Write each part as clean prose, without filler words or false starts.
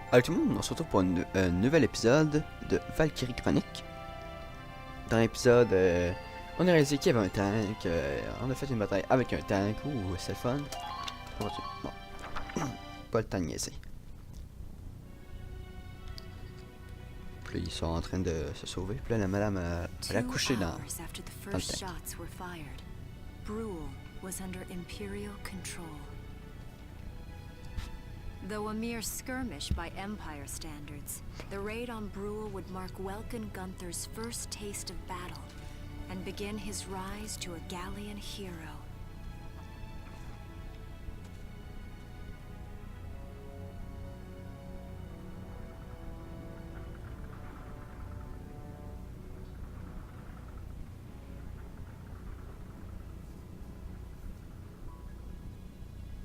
Allô tout le monde, on se retrouve pour un nouvel épisode de Valkyria Chronicle. Dans l'épisode, on a réalisé qu'il y avait un tank, on a fait une bataille avec un tank, ouh c'est le fun. Bon, pas le temps de niaiser. Puis ils sont en train de se sauver, puis là la madame elle a couché dans le tank. Though a mere skirmish by Empire standards, the raid on Brule would mark Welkin Gunther's first taste of battle and begin his rise to a Gallian hero.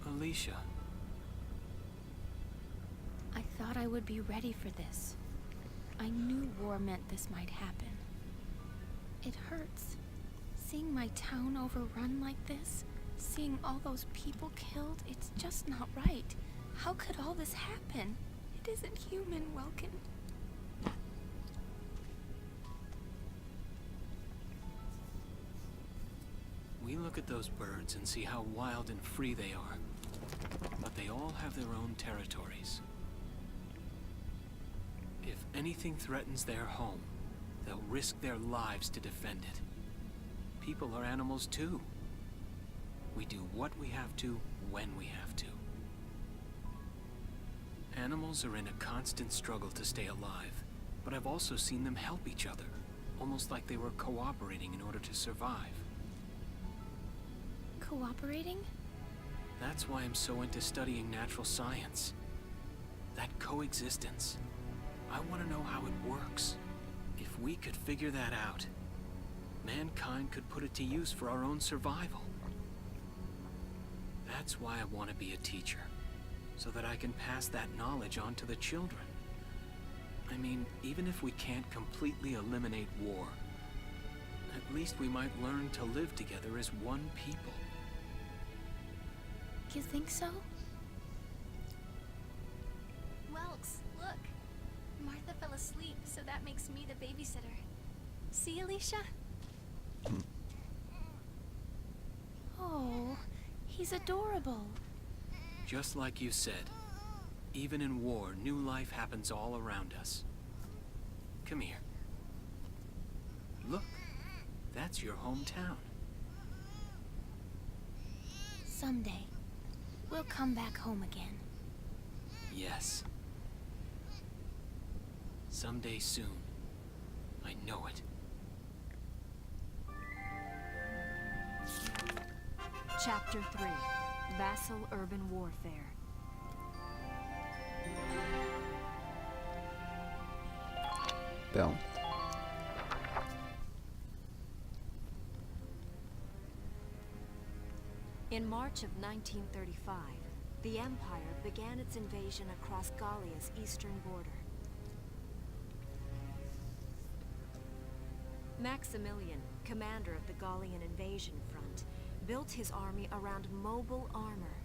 Alicia. I thought I would be ready for this. I knew war meant this might happen. It hurts. Seeing my town overrun like this, seeing all those people killed, it's just not right. How could all this happen? It isn't human, Welkin. We look at those birds and see how wild and free they are. But they all have their own territories. If anything threatens their home, they'll risk their lives to defend it. People are animals too. We do what we have to, when we have to. Animals are in a constant struggle to stay alive, but I've also seen them help each other, almost like they were cooperating in order to survive. Cooperating? That's why I'm so into studying natural science. That coexistence. I want to know how it works. If we could figure that out, mankind could put it to use for our own survival. That's why I want to be a teacher, so that I can pass that knowledge on to the children. I mean, even if we can't completely eliminate war, at least we might learn to live together as one people. You think so? Welks, look. Martha fell asleep, so that makes me the babysitter. See, Alicia? Oh, he's adorable. Just like you said, even in war, new life happens all around us. Come here. Look, that's your hometown. Someday, we'll come back home again. Yes. Someday soon. I know it. Chapter 3. Vassal Urban Warfare. Bon. In March of 1935, the Empire began its invasion across Gallia's eastern border. Maximilian, commander of the Gallian invasion front, built his army around mobile armor.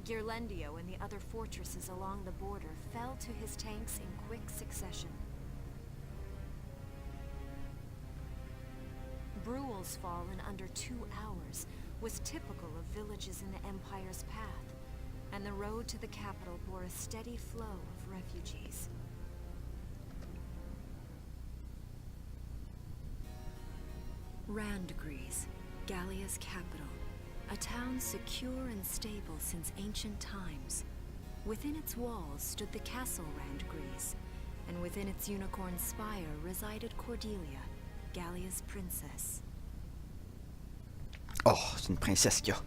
Ghirlandaio and the other fortresses along the border fell to his tanks in quick succession. Brule's fall in under 2 hours was typical of villages in the Empire's path, and the road to the capital bore a steady flow of refugees. Randgries, Gallia's capital, a town secure and stable since ancient times. Within its walls stood the castle Randgries, and within its unicorn spire resided Cordelia, Gallia's princess. Oh, c'est une princesse qu'il y a.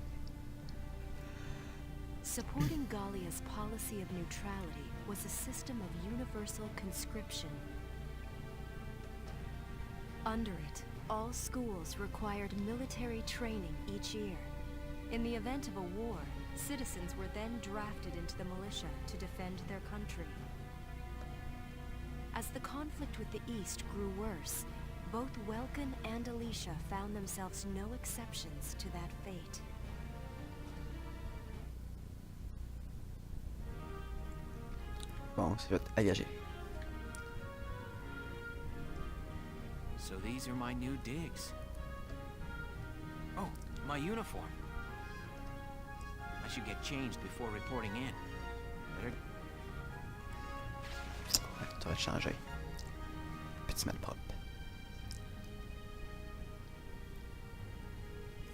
Supporting Gallia's policy of neutrality was a system of universal conscription. Under it, all schools required military training each year. In the event of a war, citizens were then drafted into the militia to defend their country. As the conflict with the East grew worse, both Welkin and Alicia found themselves no exceptions to that fate. Bon, c'est fait engagé. So these are my new digs. Oh, my uniform. I should get changed before reporting in. Better... Ouais, tu vas te changer. Petit malpropre.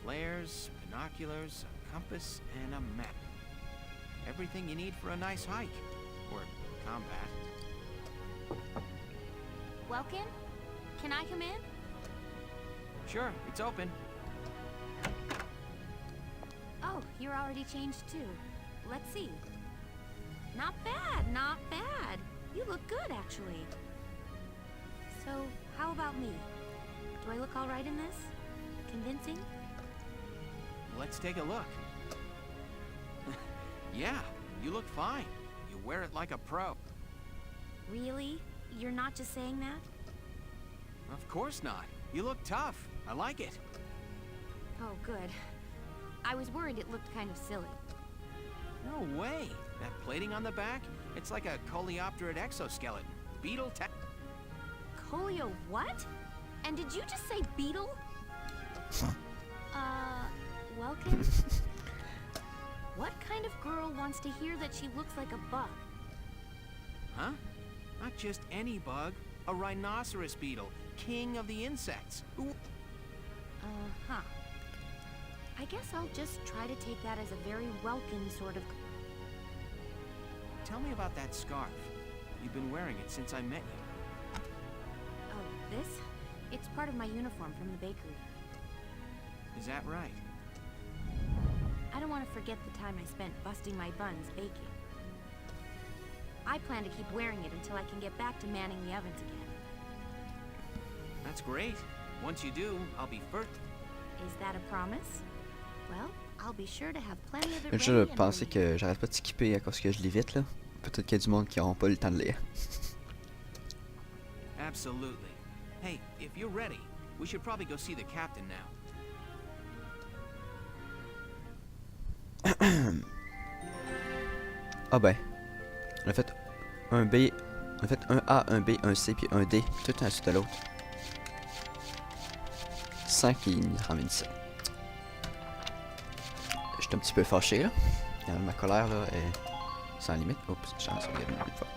Flares, binoculars, a compass, and a map. Everything you need for a nice hike. Or combat. Welcome? Can I come in? Sure, it's open. Oh, you're already changed too. Let's see. Not bad, not bad. You look good, actually. So, how about me? Do I look all right in this? Convincing? Let's take a look. Yeah, you look fine. You wear it like a pro. Really? You're not just saying that? Of course not. You look tough. I like it. Oh, good. I was worried it looked kind of silly. No way. That plating on the back? It's like a coleopterate exoskeleton. Beetle tech. Colio what? And did you just say beetle? Welcome? What kind of girl wants to hear that she looks like a bug? Huh? Not just any bug. A rhinoceros beetle. King of the insects. Ooh. Uh-huh. I guess I'll just try to take that as a very welcome sort of... Tell me about that scarf. You've been wearing it since I met you. Oh, this? It's part of my uniform from the bakery. Is that right? I don't want to forget the time I spent busting my buns baking. I plan to keep wearing it until I can get back to manning the ovens again. That's great. Once you do, I'll be first. Is that a promise? Well, I'll be sure to have plenty of it Je ready and pensais ready. que j'arrête pas de skipper à cause que je lis vite là. Peut-être qu'il y a du monde qui n'auront pas le temps de lire. Absolutely. Hey, if you're ready, we should probably go see the captain now. Ah ben, on a fait un B, on a fait un A, un B, un C puis un D, tout un suite de l'autre. 5 et il ramène ça. J'étais un petit peu fâché là. Ma colère là est sans limite. Oups, j'ai sauvegarde une fois.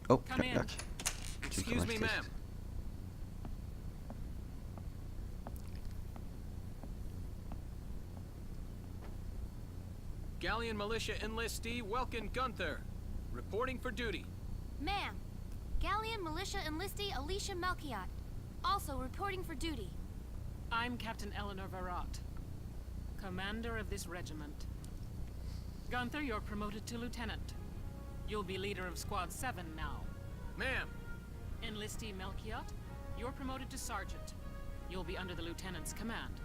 Oh, Come in. knock. Excuse me, ma'am. Galleon Militia Enlistee Welkin Gunther, reporting for duty. Ma'am, Galleon Militia Enlistee Alicia Melchiot, also reporting for duty. I'm Captain Eleanor Varrot, commander of this regiment. Gunther, you're promoted to lieutenant. You'll be leader of Squad 7 now. Ma'am. Enlistee Melchiot, you're promoted to sergeant. You'll be under the lieutenant's command.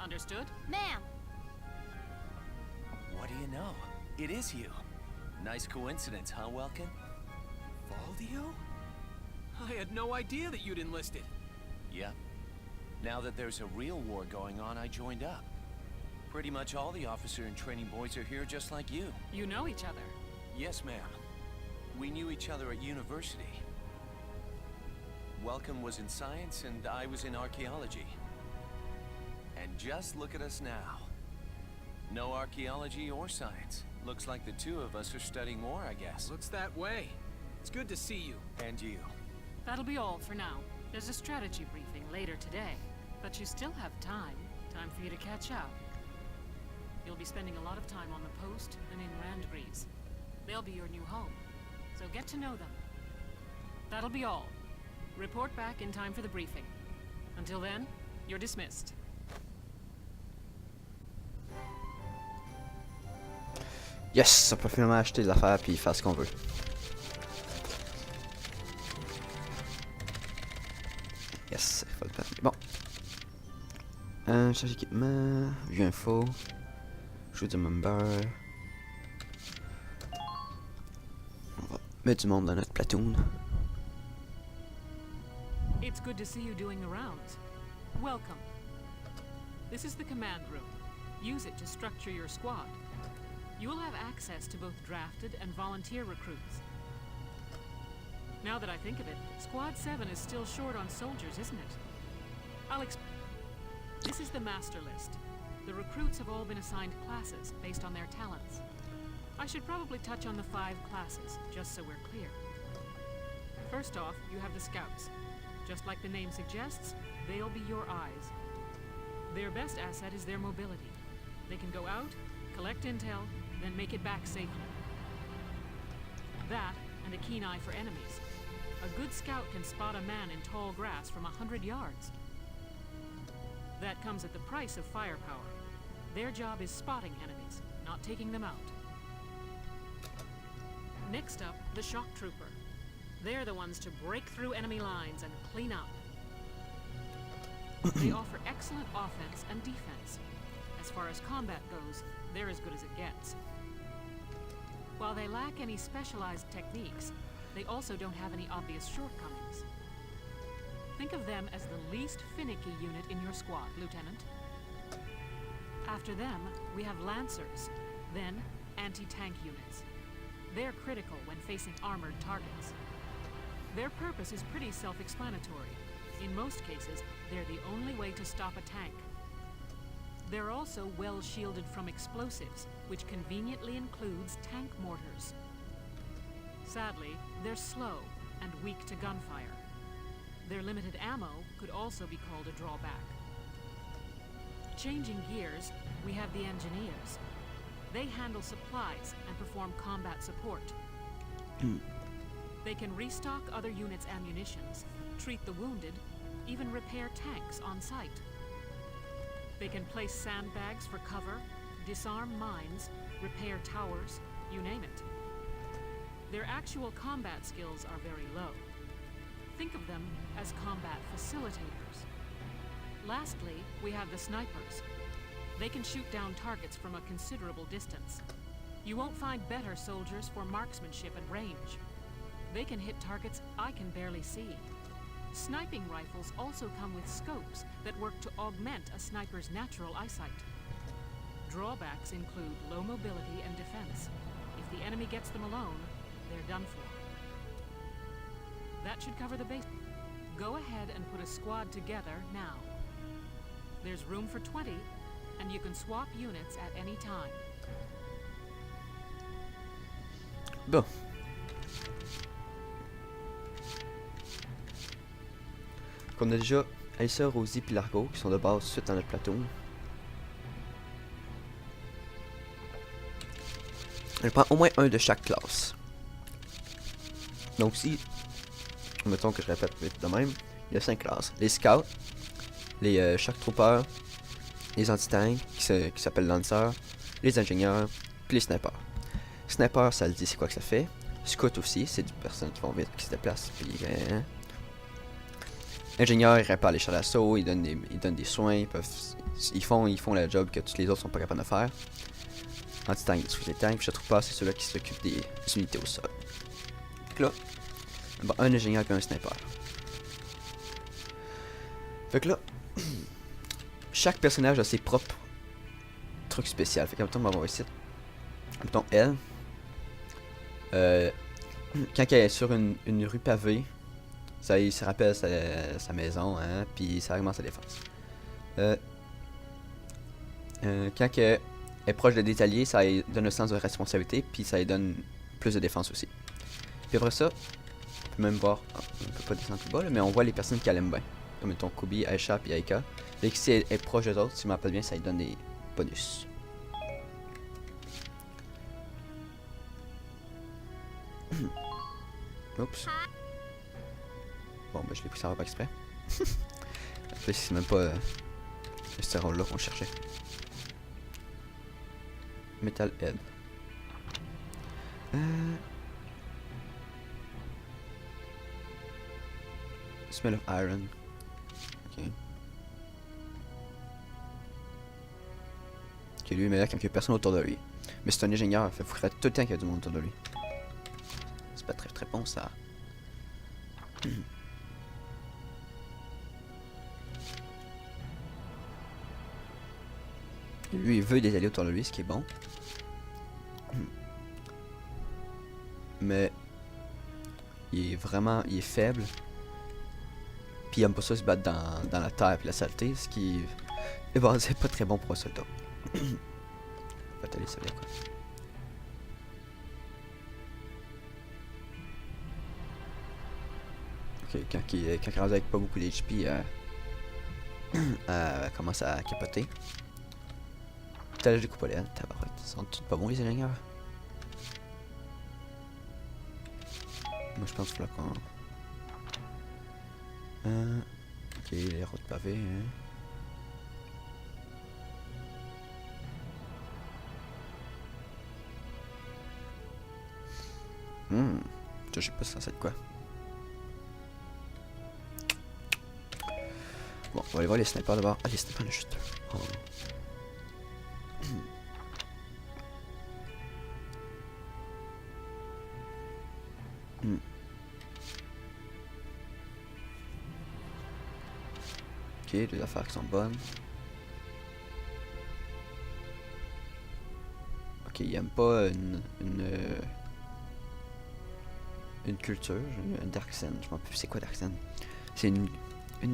Understood? Ma'am, What do you know? It is you. Nice coincidence, huh, Welkin? Valdio? I had no idea that you'd enlisted. Yep. Now that there's a real war going on, I joined up. Pretty much all the officer and training boys are here just like you. You know each other. Yes, ma'am. We knew each other at university. Welcome was in science and I was in archaeology. And just look at us now. No archaeology or science. Looks like the two of us are studying more, I guess. Looks that way. It's good to see you. And you. That'll be all for now. There's a strategy briefing later today, but you still have time. Time for you to catch up. You'll be spending a lot of time on the post and in Randgreaves. They'll be your new home, so get to know them. That'll be all. Report back in time for the briefing. Until then, you're dismissed. Yes, on peut finalement acheter des affaires puis faire ce qu'on veut. Yes, il faut le faire. Bon. Charge d'équipement, vue info, jeu de member. On va mettre du monde dans notre platoon. It's good to see you doing the rounds. Welcome. This is the command room. Use it to structure your squad. You will have access to both drafted and volunteer recruits. Now that I think of it, Squad 7 is still short on soldiers, isn't it? This is the master list. The recruits have all been assigned classes based on their talents. I should probably touch on the 5 classes, just so we're clear. First off, you have the scouts. Just like the name suggests, they'll be your eyes. Their best asset is their mobility. They can go out, collect intel, then make it back safely. That, and a keen eye for enemies. A good scout can spot a man in tall grass from 100 yards. That comes at the price of firepower. Their job is spotting enemies, not taking them out. Next up, the shock trooper. They're the ones to break through enemy lines and clean up. They offer excellent offense and defense. As far as combat goes, they're as good as it gets. While they lack any specialized techniques, they also don't have any obvious shortcomings. Think of them as the least finicky unit in your squad, Lieutenant. After them, we have Lancers, then anti-tank units. They're critical when facing armored targets. Their purpose is pretty self-explanatory. In most cases, they're the only way to stop a tank. They're also well shielded from explosives, which conveniently includes tank mortars. Sadly, they're slow and weak to gunfire. Their limited ammo could also be called a drawback. Changing gears, we have the engineers. They handle supplies and perform combat support. They can restock other units' ammunitions, treat the wounded, even repair tanks on site. They can place sandbags for cover, disarm mines, repair towers, you name it. Their actual combat skills are very low. Think of them as combat facilitators. Lastly, we have the snipers. They can shoot down targets from a considerable distance. You won't find better soldiers for marksmanship and range. They can hit targets I can barely see. Sniping rifles also come with scopes that work to augment a sniper's natural eyesight. Drawbacks include low mobility and defense. If the enemy gets them alone, they're done for. That should cover the base. Go ahead and put a squad together now. There's room for 20, and you can swap units at any time. Bon. On a déjà Alyssa, Rosie puis Largo qui sont de base suite dans notre plateau. Elle prend au moins un de chaque classe. Donc si, mettons que je répète vite de même, il y a 5 classes. Les scouts, les shock troopers, les anti-tanks qui s'appellent lanceurs, les ingénieurs, puis les snipers. Sniper, ça le dit c'est quoi que ça fait. Scout aussi, c'est des personnes qui vont vite, qui se déplacent. Puis, ingénieurs, ils réparent les chars d'assaut, ils donnent des soins, ils font la job que tous les autres sont pas capables de faire. Anti-tank, ils détruisent les tanks, puis shock troopers, c'est ceux-là qui s'occupent des unités au sol. Donc là, bon, un ingénieur et un sniper. Fait que là, chaque personnage a ses propres trucs spéciaux. Fait que mettons, on va voir ici. Mettons, elle. Quand elle est sur une rue pavée, ça rappelle sa maison, hein, puis ça augmente sa défense. Quand elle est proche de détaillé, ça lui donne un sens de responsabilité, puis ça lui donne plus de défense aussi. Puis après ça, on peut même voir, on peut pas descendre plus bas, là, mais on voit les personnes qu'elle aime bien. Comme mettons Kobe, Aisha, puis Aika. Dès que si elle est proche d'eux autres, si je me rappelle bien, ça lui donne des bonus. Oups. Bon, ben je l'ai pris sans pas exprès. En fait, c'est même pas ce rôle-là qu'on cherchait. Metal Head. Smell of Iron. Ok. Ok, lui, mais là, quand il y a personne autour de lui. Mais c'est un ingénieur, il faudrait tout le temps qu'il y a du monde autour de lui. C'est pas très très bon ça. Lui, il veut des alliés autour de lui, ce qui est bon. Mais il est faible. Puis il aime pas ça se battre dans la terre et la saleté, ce qui c'est pas très bon pour un soldat. On va t'aller soleil quoi. Ok, quand il rendu avec pas beaucoup d'HP, commence à capoter. Putain là je découpe pas les ailes, tabarouette. Ils sont tous pas bons les ingénieurs. Moi je pense qu'il faut qu'on... ok, les routes pavées. Hein. Je sais pas si ça c'est de quoi. Bon, on va aller voir les snipers d'abord. Ah, les snipers, il y en a juste deux. Oh. Ok, deux affaires qui sont bonnes. Ok, il aime pas une culture, une Dark Sen. Je m'en rappelle plus c'est quoi Dark Sen. C'est une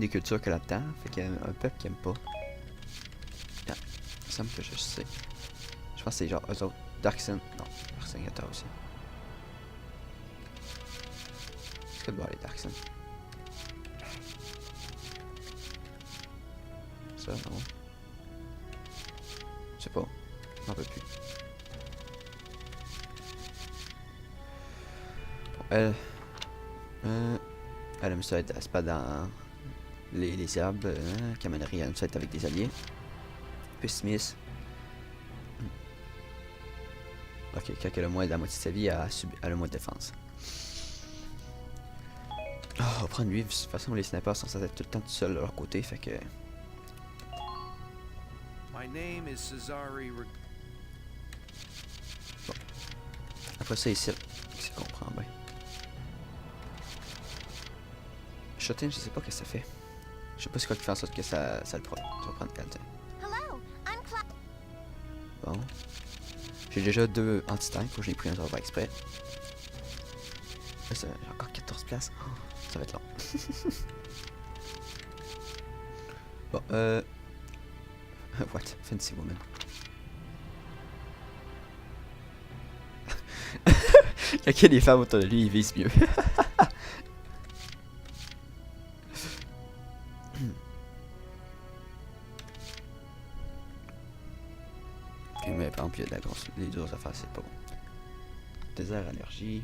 des cultures que là-dedans, fait qu'il y a un peuple qui aime pas. Ah, il me semble que je sais. Je pense que c'est genre eux autres. Dark Sen. Non, Dark Sen, il y a aussi. Est-ce que de voir les Dark Sen? Ça, non. Je sais pas. Je m'en rappelle plus. Bon, elle aime ça être pas dans les herbes, camaillerie, elle aime ça être avec des alliés. Puis Smith. Ok, quand elle a moins de la moitié de sa vie, elle a moins de défense. Oh, on va prendre lui, de toute façon les snipers sont censés être tout le temps tout seuls de leur côté, fait que... Bon. Après ça ici, si on comprend bien. Shotin, je sais pas ce que ça fait. Je sais pas c'est quoi qui fait en sorte que ça le prend. Ça va prendre quelqu'un. Bon. J'ai déjà deux anti-tanks, faut que j'ai pris un serveur exprès. Là, j'ai encore 14 places. Oh, ça va être long. Bon, what? Fancy woman. Quand il y a des femmes autour de lui, il vise mieux. Mais par exemple, il y a de la grosse, les dures affaires, c'est pas bon. Désert, allergie.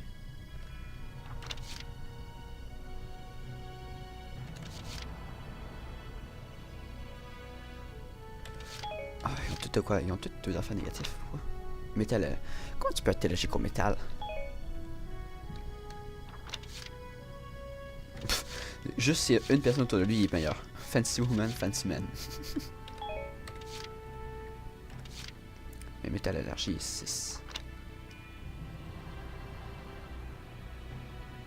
Ah, ils ont toutes de quoi? Ils ont toutes deux affaires négatifs. Quoi? Métal. Comment tu peux être allergique au métal? Juste s'il y a une personne autour de lui, il est meilleur. Fancy woman, fancy man. Mais métal allergie 6.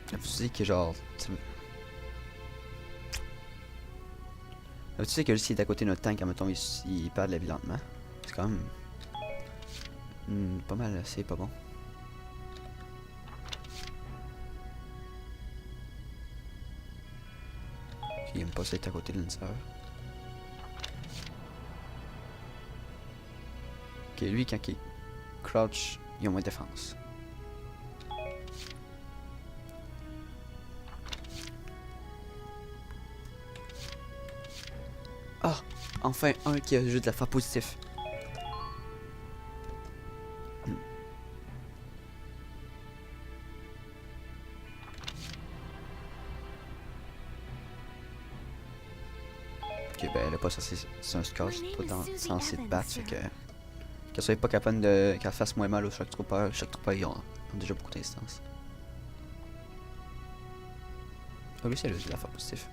Tu sais que genre... Tu sais que s'il est à côté de notre tank, quand mettons, il perd de la vie lentement. C'est quand même... pas mal, c'est pas bon. Il aime pas ça être à côté de l'insert. Ok, lui, quand il crouch, il a moins de défense. Ah! Enfin, un qui a juste de la foi positif. Ok, ben elle a pas censé... C'est un score, c'est pas censé te battre, fait que... Qu'elle soit pas capable de... qu'elle fasse moins mal au choc trooper. Les choc troopers, ils ont déjà beaucoup d'instances. Ah oui, c'est lui, c'est la foi positive.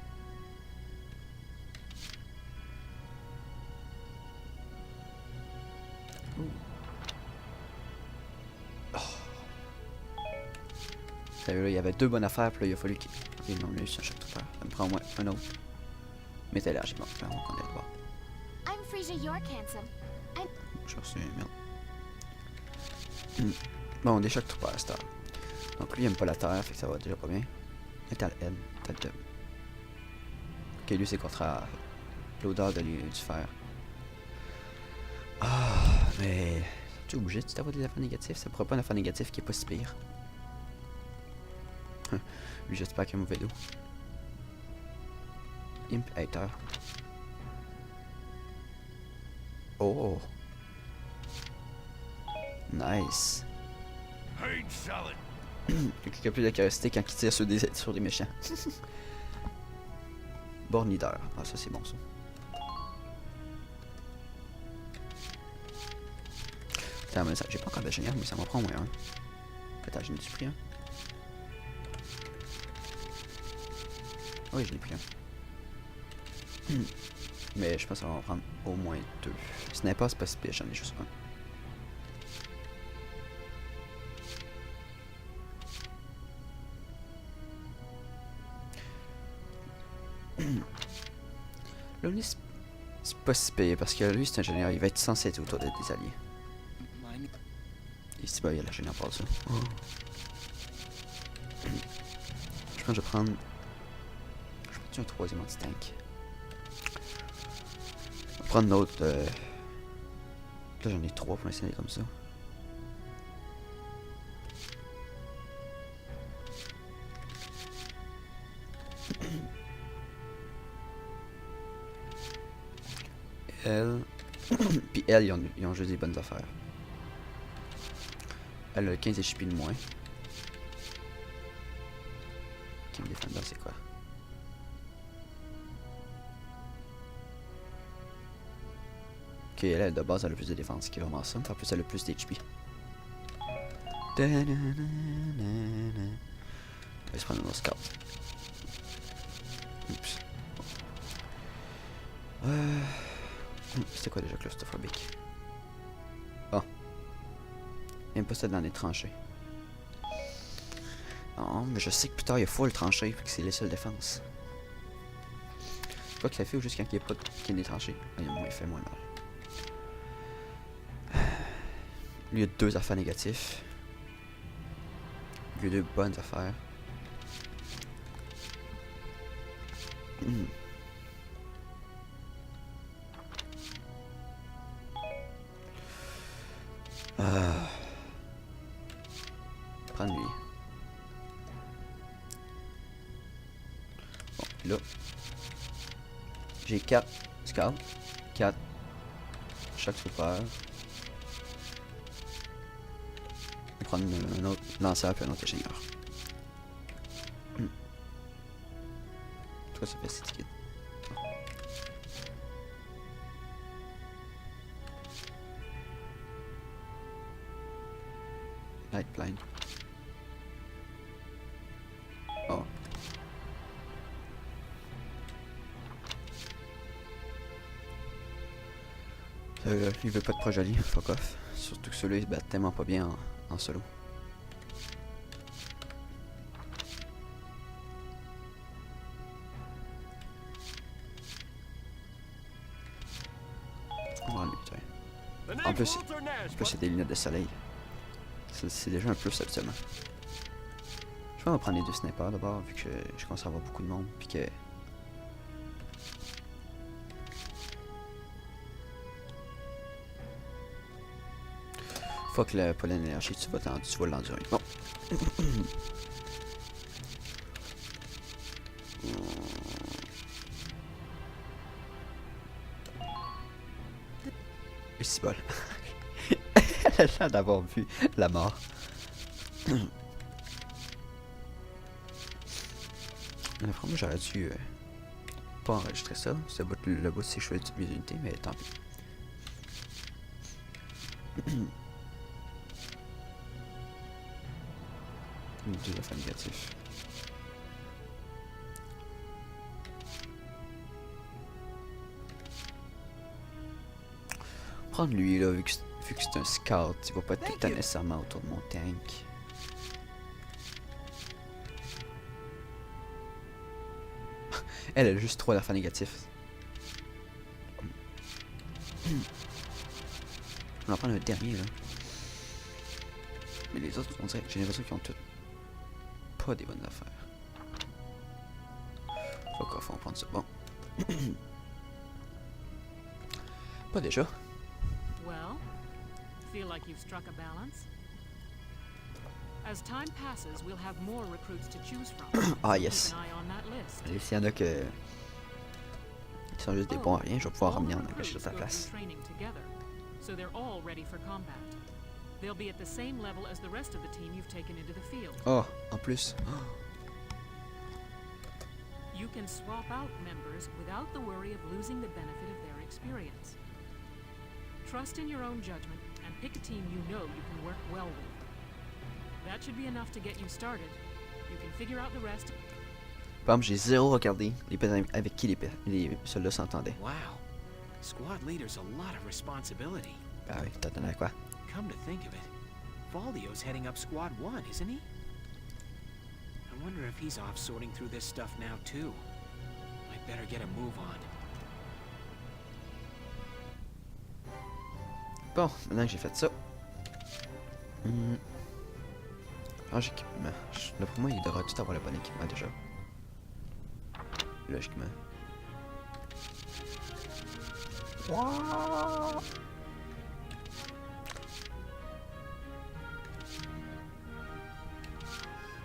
Oh. Sérieux, là, il y avait deux bonnes affaires, puis là, il a fallu qu'il... Ok, non, lui, c'est un choc trooper. Ça me prend au moins un autre. Métallurgie, bon, on est le voir. I'm Frisia York, handsome. J'ai reçu un email. Bon, déjà que tout passe tard. Donc lui il aime pas la terre, fait que ça va déjà pas bien. Et t'as le L, t'as le W. Ok, lui c'est contre l'odeur du fer. Ah, mais... Tu es obligé de t'avoir des affaires négatives? Ça pourrait pas un affaire négatif qui est pas si pire. Lui j'espère qu'il a un mauvais dos. Imp hater. Oh. Nice. Quelqu'un a plus de curiosité quand il tire sur des méchants. Born leader. Ah ça c'est bon ça. Attends, mais j'ai pas encore de génial, mais ça m'en prend au moins un. Attends, je n'ai pris un. Oui, je l'ai pris un. Mais je pense que ça va en prendre au moins deux. Sniper, c'est pas si pire, j'en ai juste un. Là, lui, c'est pas si pire parce que lui, c'est un ingénieur, il va être censé être autour des alliés. Ici, bah, il y a l'ingénieur par ça. Oh. Je pense que je vais prendre. Je vais prendre un troisième anti-tank. Je vais prendre l'autre. Là, j'en ai trois pour l'installer comme ça. Elle. Puis elle, ils ont juste des bonnes affaires. Elle a 15 HP de moins. Qui me défend là, c'est quoi? Ok, elle de base elle a plus de défense, qui est vraiment ça. En plus elle a plus d'HP. Je vais se prendre un autre scout. Oups. C'était quoi déjà claustrophobique? Oh. Même pas ça dans les tranchées. Non, mais je sais que plus tard il y a full tranchées, fait que c'est les seules défenses. Je sais pas que ça fait ou juste quand il n'y a pas qu'il y a des tranchées. Ah, il fait moins mal. Lui il y a deux affaires négatifs. Lui il y a deux bonnes affaires. Prendre lui. Bon, là. J'ai 4 scouts. 4 chaque super. Je vais prendre un autre lanceur puis un autre ingénieur. Toi, ça fait 6 tickets. Light. Oh. Il veut pas de projet joli, fuck off. Surtout que ceux-là ils se battent tellement pas bien en solo. On va lui, en plus c'est des lunettes de soleil. C'est déjà un plus absolument. Je vais prendre les deux snipers d'abord vu que je commence à avoir beaucoup de monde puis que fuck le pas l'énergie, tu vas l'endurer. Bon. Et c'est bol. Elle a l'air d'avoir vu la mort. Vraiment, j'aurais dû pas enregistrer ça. C'est le bout de ses cheveux de mes unités, mais tant pis. Deux affaires négatives. Prendre lui là, vu que c'est un scout, il va pas être tout le temps nécessairement autour de mon tank. Elle a juste 3 affaires négatifs. On va en prendre un dernier là. Mais les autres, on dirait que j'ai l'impression qu'ils ont toutes pas des bonnes affaires. Fuck off, on va prendre ça. Bon. Pas déjà. Well, feel like you've struck a balance? As time passes, we'll have more recruits to choose from. Ah yes. Keep an eye on that list. Et s'il y en a que qui sont juste des bons à rien, je vais pouvoir ramener en anglais à ta place. Training together, so they're all ready for combat. They'll be at the same level as the rest of the team you've taken into the field. Oh, en plus. You can swap out members without the worry of losing the benefit of their experience. Trust in your own judgment and pick a team you know you can work well with. That should be enough to get you started. You can figure out the rest. Par exemple, j'ai zéro regardé les personnes avec qui les soldats s'entendaient. Wow. Squad leader's a lot of responsibility. Ah oui, t'attendais à quoi? Come to think of it, Valdio's heading up Squad 1, isn't he? I wonder if he's off sorting through this stuff now, too. I'd better get a move on. Bon, maintenant que j'ai fait ça. Range équipement. Là, pour moi, il devrait tout avoir le bon équipement déjà. Logiquement. Wow.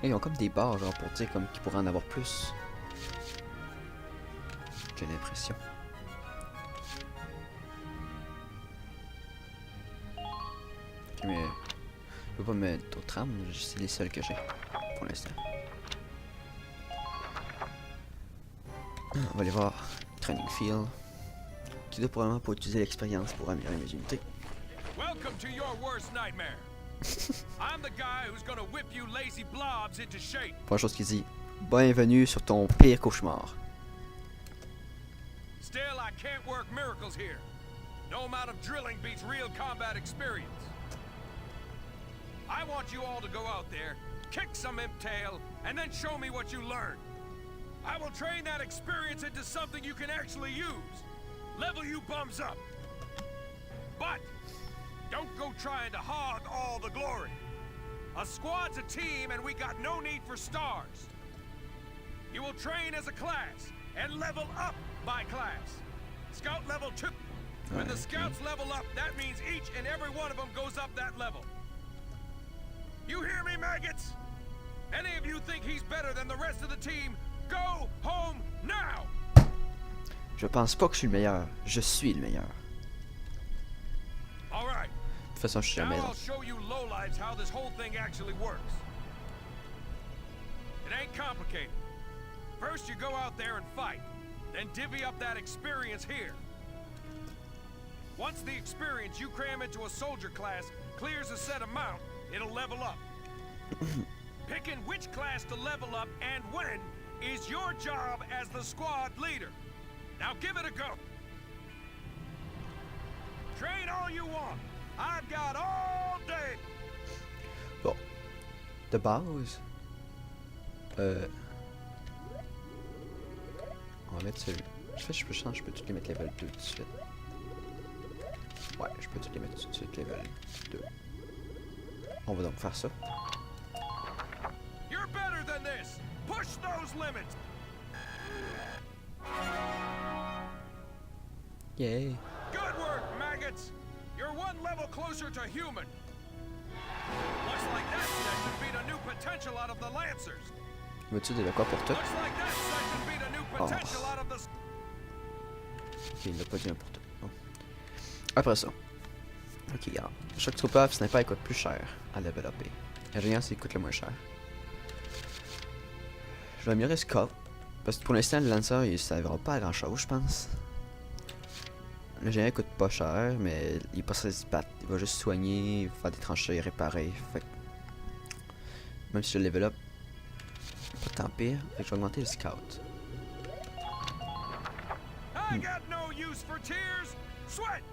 Ils ont comme des barres genre pour dire comme qu'ils pourraient en avoir plus. J'ai l'impression. Ok, mais je peux pas mettre d'autres armes, c'est les seules que j'ai pour l'instant. On va aller voir Training Field, qui doit probablement pas utiliser l'expérience pour améliorer mes unités. Welcome to your worst nightmare. I'm the guy who's gonna whip you lazy blobs into shape. Première chose qu'il dit, bienvenue sur ton pire cauchemar. Still, I can't work miracles here. No amount of drilling beats real combat experience. I want you all to go out there, kick some imp tail, and then show me what you learned. I will train that experience into something you can actually use. Level you bums up. But don't go trying to hog all the glory. A squad's a team and we got no need for stars. You will train as a class and level up by class. Scout level 2. When the scouts level up, that means each and every one of them goes up that level. You hear me, maggots? Any of you think he's better than the rest of the team? Go home now! Je pense pas que je suis le meilleur, je suis le meilleur. All right. De toute façon, je suis jamais Now là. I'll show you lowlives how this whole thing actually works. It ain't complicated. First you go out there and fight, then divvy up that experience here. Once the experience you cram into a soldier class clears a set amount, it'll level up. Picking which class to level up and when is your job as the squad leader. Now give it a go. Train all you want. I've got all day. Bon. De base. On va mettre celui. Je peux toutes les mettre level 2 tout de suite. Ouais, je peux toutes les mettre tout de suite level 2. On va donc faire ça. You're better than this. Push those limits. Yay! Good work, maggots. You're one level closer to human. Looks like that session beat a new potential out of the Lancers. Veux-tu de quoi pour tout? Looks like that session beat a new potential out of the... Ok, il l'a pas dit un pour tout. Bon. Après ça. Ok, regarde. Chaque trooper sniper il coûte plus cher à développer. L'ingénieur c'est il coûte le moins cher. Je vais améliorer Scout. Parce que pour l'instant le lancer il servira pas à grand chose je pense. L'ingénieur coûte pas cher mais il est pas censé se battre. Il va juste soigner, faire des tranchées, réparer. Fait que... Même si je le level up, pas tant pire. Fait que je vais augmenter le Scout. I got no use for tears. Sweat.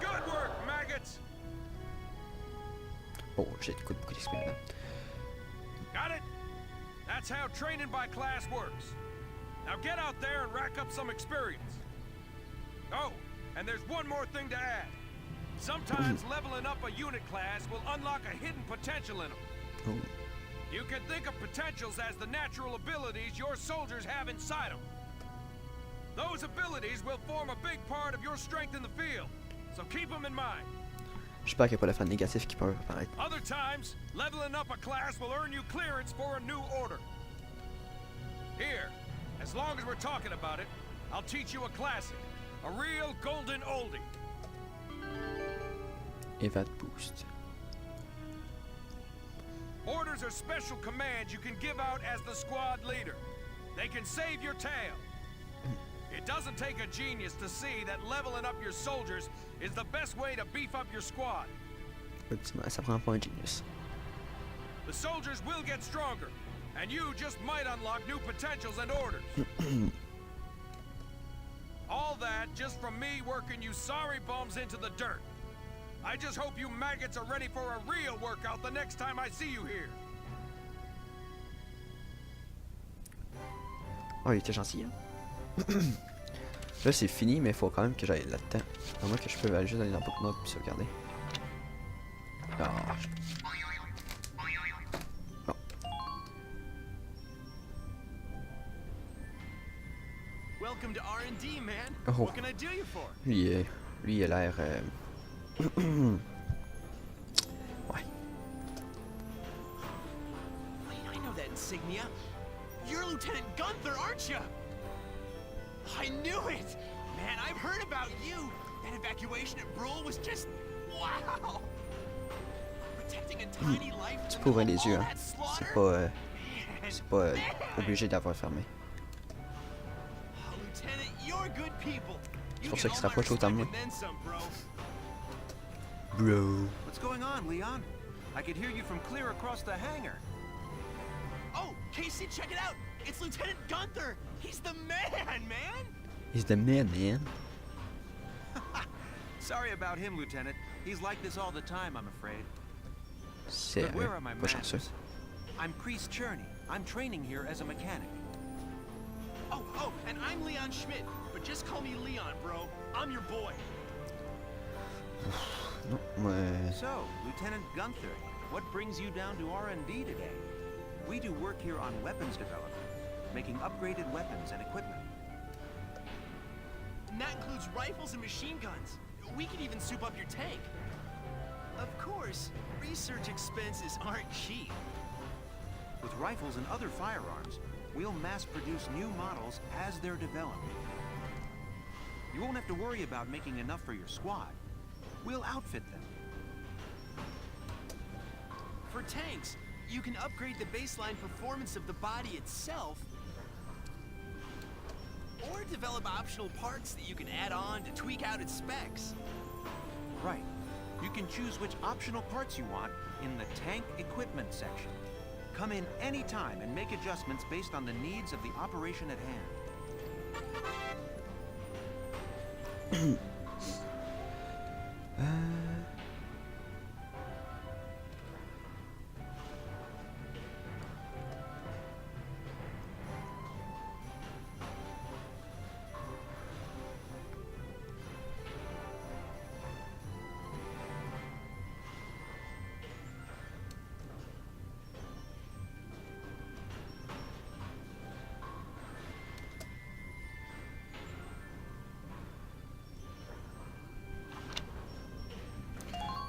Good work, maggots. Oh, j'ai beaucoup d'expérience. Got it? That's how training by class works. Now get out there and rack up some experience. Oh, and there's one more thing to add. Sometimes leveling up a unit class will unlock a hidden potential in them. Oh. You can think of potentials as the natural abilities your soldiers have inside them. Those abilities will form a big part of your strength in the field, so keep them in mind. J'espère qu'il n'y a pas l'effet négatif qui peut apparaître. Other times, leveling up a class will earn you clearance for a new order. Here, as long as we're talking about it, I'll teach you a classic, a real golden oldie. Evad boost. Orders are special commands you can give out as the squad leader. They can save your tail. It doesn't take a genius to see that leveling up your soldiers is the best way to beef up your squad. Ultimement, ça prend pas un genius. The soldiers will get stronger, and you just might unlock new potentials and orders. All that just from me working you sorry bums into the dirt. I just hope you maggots are ready for a real workout the next time I see you here. Oh, il était gentil, hein? Là, c'est fini, mais il faut quand même que j'aille là-dedans. À moins que je peux aller juste aller dans Book Note puis sauvegarder. Ah. Bon. Welcome to R&D, man. Oh. What can I do you for? Lui, il a l'air... Ouais. Wait, I know that insignia. You're Lieutenant Gunther, aren't you? I knew it! Man, I've heard about you! That evacuation at Brule was just... wow! Protecting a tiny life Tu from peux ouvrir les all yeux, hein. that slaughter? C'est pas obligé d'avoir fermé. Oh, Lieutenant, you're good people. C'est pour ça qu'il se rapproche autant de moi. Bro. Bro. What's going on, Leon? I could hear you from clear across the hangar. Oh, Casey, check it out! It's Lieutenant Gunther! He's the man, man! He's the man, man. Sorry about him, Lieutenant. He's like this all the time, I'm afraid. C'est But where are my pas chanceux. manners? I'm Kreese Cherney. I'm training here as a mechanic. Oh, and I'm Leon Schmidt, but just call me Leon, bro. I'm your boy. Non, ouais. So, Lieutenant Gunther, what brings you down to R&D today? We do work here on weapons development, making upgraded weapons and equipment. And that includes rifles and machine guns. We can even soup up your tank. Of course, research expenses aren't cheap. With rifles and other firearms, we'll mass-produce new models as they're developed. You won't have to worry about making enough for your squad. We'll outfit them. For tanks, you can upgrade the baseline performance of the body itself, or develop optional parts that you can add on to tweak out its specs. Right. You can choose which optional parts you want in the tank equipment section. Come in any time and make adjustments based on the needs of the operation at hand.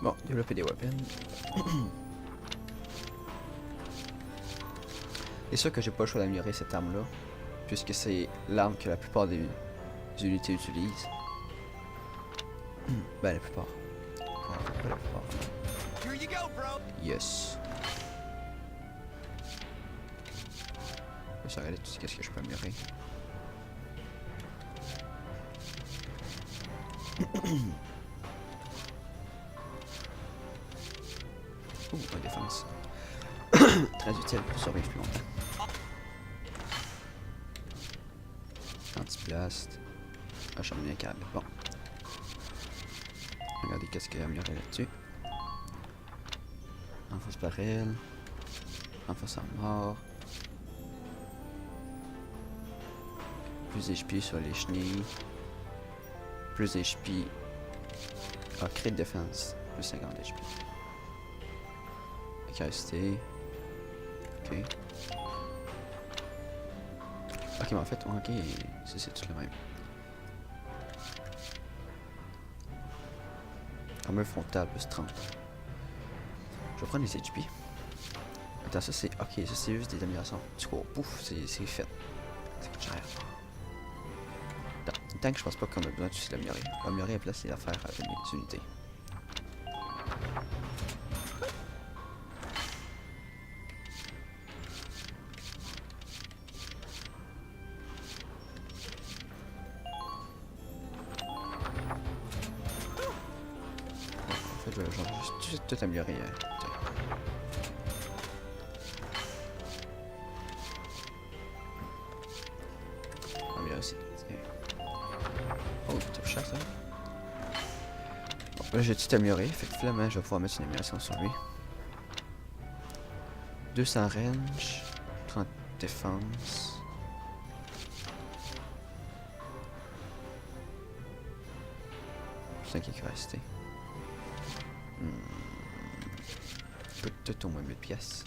Bon, développer des weapons. C'est sûr que j'ai pas le choix d'améliorer cette arme-là, puisque c'est l'arme que la plupart des unités utilisent. Ben, la plupart. Pas la plupart. Here you go, bro. Yes. Je vais regarder tout ce que je peux améliorer. Ouh, la défense. Très utile pour survivre plus longtemps. Anti-blast. Acharner un câble. Bon. Regardez qu'est-ce qu'il y a amélioré là-dessus. Renforce barrel. Renforce en mort. Plus HP sur les chenilles. plus d'HP. Ah, crit de défense, plus 50 HP. Capacité. Ok. Ok, mais en fait, ok, c'est tout le même. Armure frontale, plus 30. Je vais prendre les HP. Attends, ça c'est. Ok, ça c'est juste des améliorations. Du coup, pouf, c'est fait. Ça coûte cher. Attends, tant que je pense pas qu'on a besoin de juste l'améliorer. Améliorer et placer l'affaire avec mes unités. En fait, je vais juste tout améliorer. Aussi. Oh, c'est cher ça. Bon, là j'ai tout amélioré, fait que finalement je vais pouvoir mettre une amélioration sur lui. 200 range, 30 défense. Plus 5 capacité. Peut-être au moins 1000 pièces.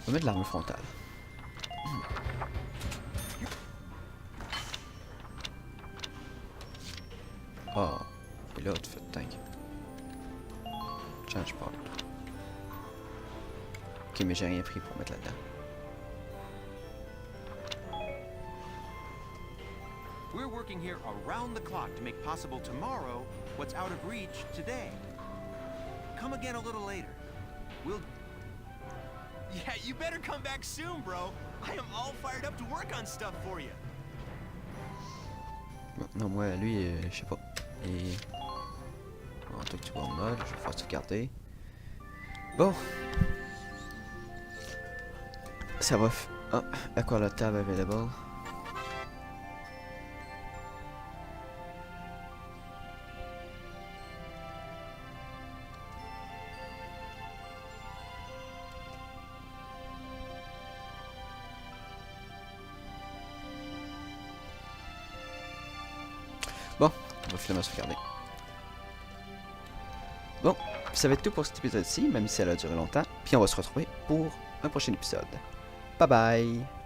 On va mettre de l'armure frontale. Oh, et là, tu fais tank. Change pas. Ok, mais j'ai rien pris pour mettre là-dedans. We're working here around the clock to make possible tomorrow what's out of reach today. Come again a little later. We'll... Yeah, you better come back soon, bro. I am all fired up to work on stuff for you. Non, moi, lui, je sais pas. Et... Bon, en tout cas, tu vois en mode, je vais faire sauvegarder. Bon. Ça va. Ah, à quoi la table available? Bon, on va finalement sauvegarder. Bon, ça va être tout pour cet épisode-ci, même si elle a duré longtemps. Puis on va se retrouver pour un prochain épisode. Bye bye!